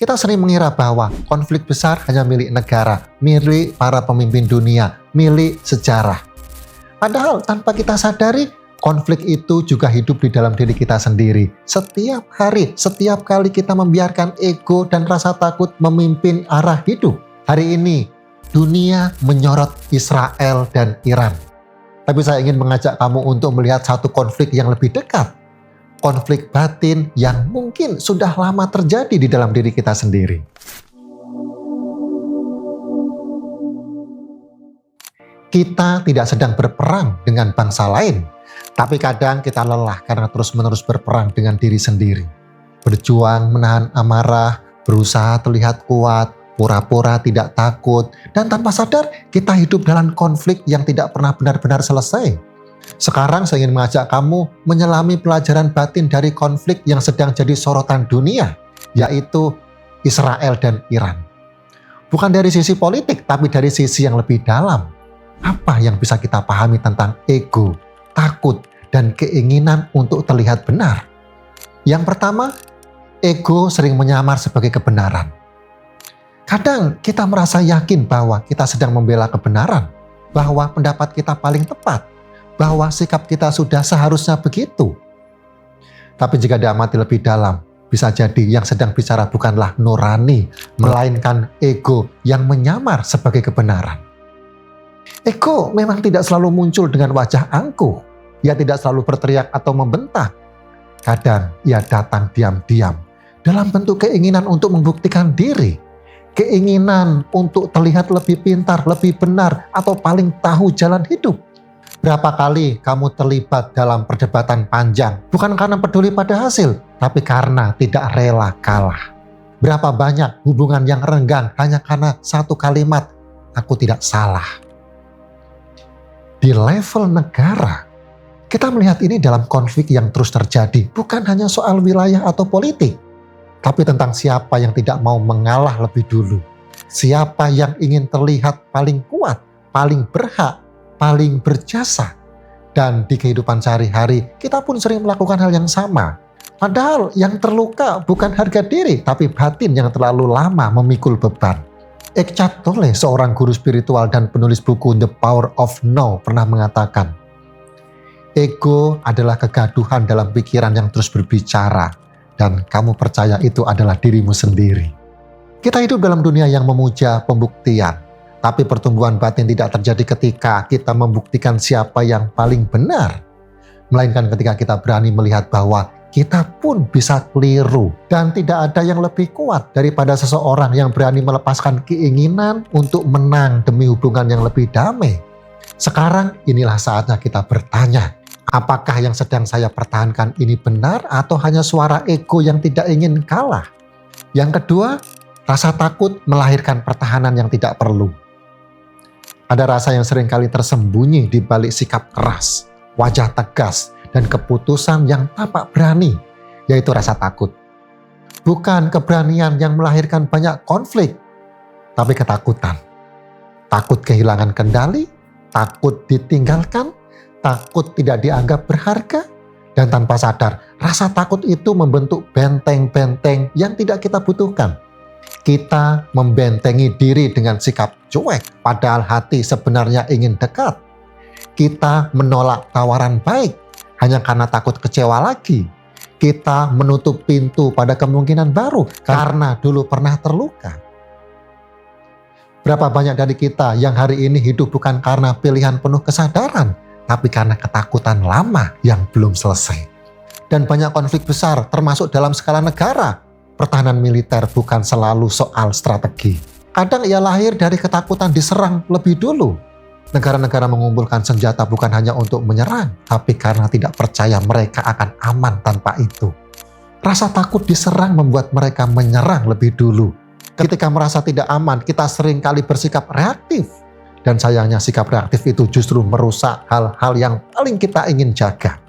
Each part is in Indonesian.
Kita sering mengira bahwa konflik besar hanya milik negara, milik para pemimpin dunia, milik sejarah. Padahal tanpa kita sadari, konflik itu juga hidup di dalam diri kita sendiri. Setiap hari, setiap kali kita membiarkan ego dan rasa takut memimpin arah hidup. Hari ini, dunia menyorot Israel dan Iran. Tapi saya ingin mengajak kamu untuk melihat satu konflik yang lebih dekat. Konflik batin yang mungkin sudah lama terjadi di dalam diri kita sendiri. Kita tidak sedang berperang dengan bangsa lain, tapi kadang kita lelah karena terus-menerus berperang dengan diri sendiri. Berjuang menahan amarah, berusaha terlihat kuat, pura-pura tidak takut, dan tanpa sadar kita hidup dalam konflik yang tidak pernah benar-benar selesai. Sekarang saya ingin mengajak kamu menyelami pelajaran batin dari konflik yang sedang jadi sorotan dunia, yaitu Israel dan Iran. Bukan dari sisi politik, tapi dari sisi yang lebih dalam. Apa yang bisa kita pahami tentang ego, takut, dan keinginan untuk terlihat benar? Yang pertama, ego sering menyamar sebagai kebenaran. Kadang kita merasa yakin bahwa kita sedang membela kebenaran, bahwa pendapat kita paling tepat, bahwa sikap kita sudah seharusnya begitu. Tapi jika diamati lebih dalam, bisa jadi yang sedang bicara bukanlah nurani, melainkan ego yang menyamar sebagai kebenaran. Ego memang tidak selalu muncul dengan wajah angkuh. Ia tidak selalu berteriak atau membentak. Kadang ia datang diam-diam dalam bentuk keinginan untuk membuktikan diri, keinginan untuk terlihat lebih pintar, lebih benar, atau paling tahu jalan hidup. Berapa kali kamu terlibat dalam perdebatan panjang, bukan karena peduli pada hasil, tapi karena tidak rela kalah. Berapa banyak hubungan yang renggang hanya karena satu kalimat, aku tidak salah. Di level negara, kita melihat ini dalam konflik yang terus terjadi, bukan hanya soal wilayah atau politik, tapi tentang siapa yang tidak mau mengalah lebih dulu. Siapa yang ingin terlihat paling kuat, paling berhak, paling berjasa. Dan di kehidupan sehari-hari kita pun sering melakukan hal yang sama. Padahal yang terluka bukan harga diri, tapi batin yang terlalu lama memikul beban. Eckhart Tolle, seorang guru spiritual dan penulis buku The Power of No, pernah mengatakan, ego adalah kegaduhan dalam pikiran yang terus berbicara, dan kamu percaya itu adalah dirimu sendiri. Kita hidup dalam dunia yang memuja pembuktian. Tapi pertumbuhan batin tidak terjadi ketika kita membuktikan siapa yang paling benar. Melainkan ketika kita berani melihat bahwa kita pun bisa keliru. Dan tidak ada yang lebih kuat daripada seseorang yang berani melepaskan keinginan untuk menang demi hubungan yang lebih damai. Sekarang inilah saatnya kita bertanya, apakah yang sedang saya pertahankan ini benar atau hanya suara ego yang tidak ingin kalah? Yang kedua, rasa takut melahirkan pertahanan yang tidak perlu. Ada rasa yang seringkali tersembunyi di balik sikap keras, wajah tegas, dan keputusan yang tampak berani, yaitu rasa takut. Bukan keberanian yang melahirkan banyak konflik, tapi ketakutan. Takut kehilangan kendali, takut ditinggalkan, takut tidak dianggap berharga, dan tanpa sadar, rasa takut itu membentuk benteng-benteng yang tidak kita butuhkan. Kita membentengi diri dengan sikap cuek, padahal hati sebenarnya ingin dekat. Kita menolak tawaran baik hanya karena takut kecewa lagi. Kita menutup pintu pada kemungkinan baru karena dulu pernah terluka. Berapa banyak dari kita yang hari ini hidup bukan karena pilihan penuh kesadaran, tapi karena ketakutan lama yang belum selesai. Dan banyak konflik besar termasuk dalam skala negara. Pertahanan militer bukan selalu soal strategi. Kadang ia lahir dari ketakutan diserang lebih dulu. Negara-negara mengumpulkan senjata bukan hanya untuk menyerang, tapi karena tidak percaya mereka akan aman tanpa itu. Rasa takut diserang membuat mereka menyerang lebih dulu. Ketika merasa tidak aman, kita sering kali bersikap reaktif. Dan sayangnya sikap reaktif itu justru merusak hal-hal yang paling kita ingin jaga.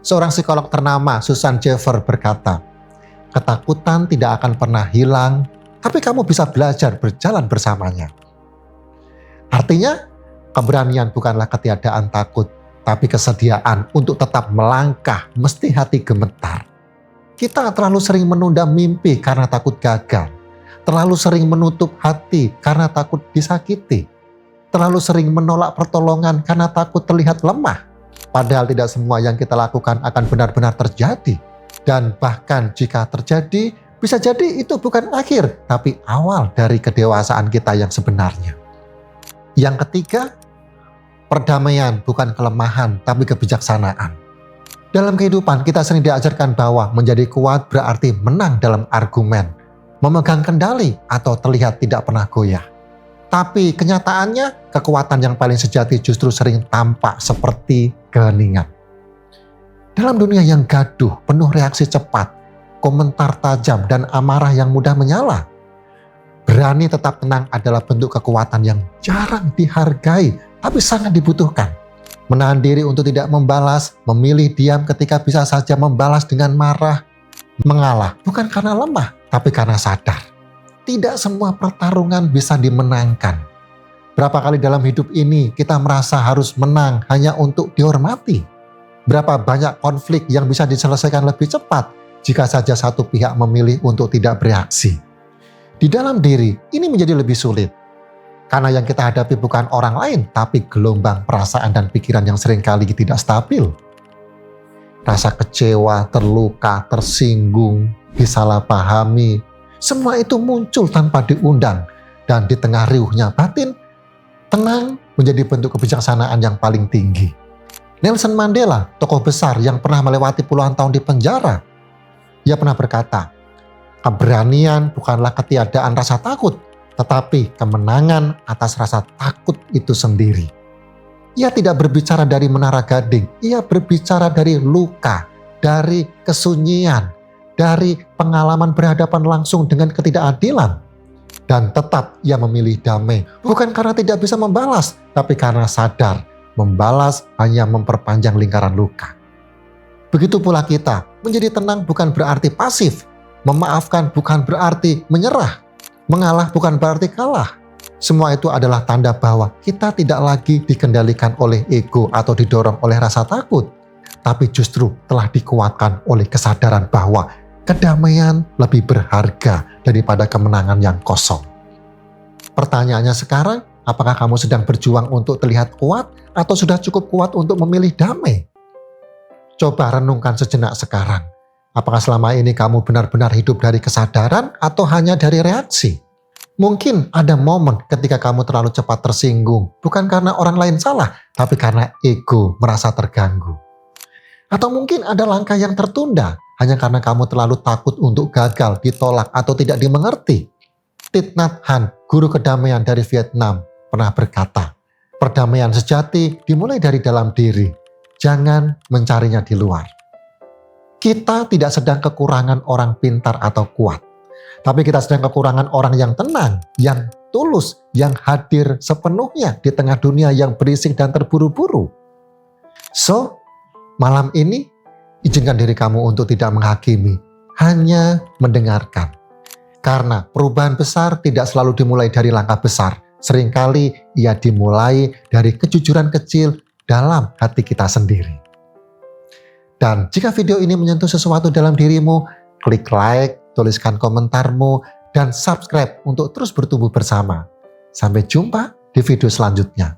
Seorang psikolog ternama, Susan Jeffer, berkata, ketakutan tidak akan pernah hilang, tapi kamu bisa belajar berjalan bersamanya. Artinya, keberanian bukanlah ketiadaan takut, tapi kesediaan untuk tetap melangkah meski hati gemetar. Kita terlalu sering menunda mimpi karena takut gagal. Terlalu sering menutup hati karena takut disakiti. Terlalu sering menolak pertolongan karena takut terlihat lemah. Padahal tidak semua yang kita lakukan akan benar-benar terjadi. Dan bahkan jika terjadi, bisa jadi itu bukan akhir, tapi awal dari kedewasaan kita yang sebenarnya. Yang ketiga, perdamaian bukan kelemahan, tapi kebijaksanaan. Dalam kehidupan, kita sering diajarkan bahwa menjadi kuat berarti menang dalam argumen, memegang kendali, atau terlihat tidak pernah goyah. Tapi kenyataannya, kekuatan yang paling sejati justru sering tampak seperti keheningan. Dalam dunia yang gaduh, penuh reaksi cepat, komentar tajam, dan amarah yang mudah menyala, berani tetap tenang adalah bentuk kekuatan yang jarang dihargai, tapi sangat dibutuhkan. Menahan diri untuk tidak membalas, memilih diam ketika bisa saja membalas dengan marah, mengalah bukan karena lemah, tapi karena sadar. Tidak semua pertarungan bisa dimenangkan. Berapa kali dalam hidup ini kita merasa harus menang hanya untuk dihormati? Berapa banyak konflik yang bisa diselesaikan lebih cepat jika saja satu pihak memilih untuk tidak bereaksi? Di dalam diri, ini menjadi lebih sulit. Karena yang kita hadapi bukan orang lain, tapi gelombang perasaan dan pikiran yang seringkali tidak stabil. Rasa kecewa, terluka, tersinggung, disalahpahami, semua itu muncul tanpa diundang. Dan di tengah riuhnya batin, tenang menjadi bentuk kebijaksanaan yang paling tinggi. Nelson Mandela, tokoh besar yang pernah melewati puluhan tahun di penjara, ia pernah berkata, keberanian bukanlah ketiadaan rasa takut, tetapi kemenangan atas rasa takut itu sendiri. Ia tidak berbicara dari menara gading, ia berbicara dari luka, dari kesunyian, dari pengalaman berhadapan langsung dengan ketidakadilan. Dan tetap ia memilih damai, bukan karena tidak bisa membalas, tapi karena sadar membalas hanya memperpanjang lingkaran luka. Begitu pula kita, menjadi tenang bukan berarti pasif, memaafkan bukan berarti menyerah, mengalah bukan berarti kalah. Semua itu adalah tanda bahwa kita tidak lagi dikendalikan oleh ego atau didorong oleh rasa takut, tapi justru telah dikuatkan oleh kesadaran bahwa kedamaian lebih berharga daripada kemenangan yang kosong. Pertanyaannya sekarang, apakah kamu sedang berjuang untuk terlihat kuat atau sudah cukup kuat untuk memilih damai? Coba renungkan sejenak sekarang. Apakah selama ini kamu benar-benar hidup dari kesadaran atau hanya dari reaksi? Mungkin ada momen ketika kamu terlalu cepat tersinggung, bukan karena orang lain salah, tapi karena ego merasa terganggu. Atau mungkin ada langkah yang tertunda, hanya karena kamu terlalu takut untuk gagal, ditolak, atau tidak dimengerti. Thich Nhat Hanh, guru kedamaian dari Vietnam, pernah berkata, perdamaian sejati dimulai dari dalam diri, jangan mencarinya di luar. Kita tidak sedang kekurangan orang pintar atau kuat, tapi kita sedang kekurangan orang yang tenang, yang tulus, yang hadir sepenuhnya di tengah dunia yang berisik dan terburu-buru. So, malam ini, izinkan diri kamu untuk tidak menghakimi, hanya mendengarkan. Karena perubahan besar tidak selalu dimulai dari langkah besar. Seringkali ia dimulai dari kejujuran kecil dalam hati kita sendiri. Dan jika video ini menyentuh sesuatu dalam dirimu, klik like, tuliskan komentarmu, dan subscribe untuk terus bertumbuh bersama. Sampai jumpa di video selanjutnya.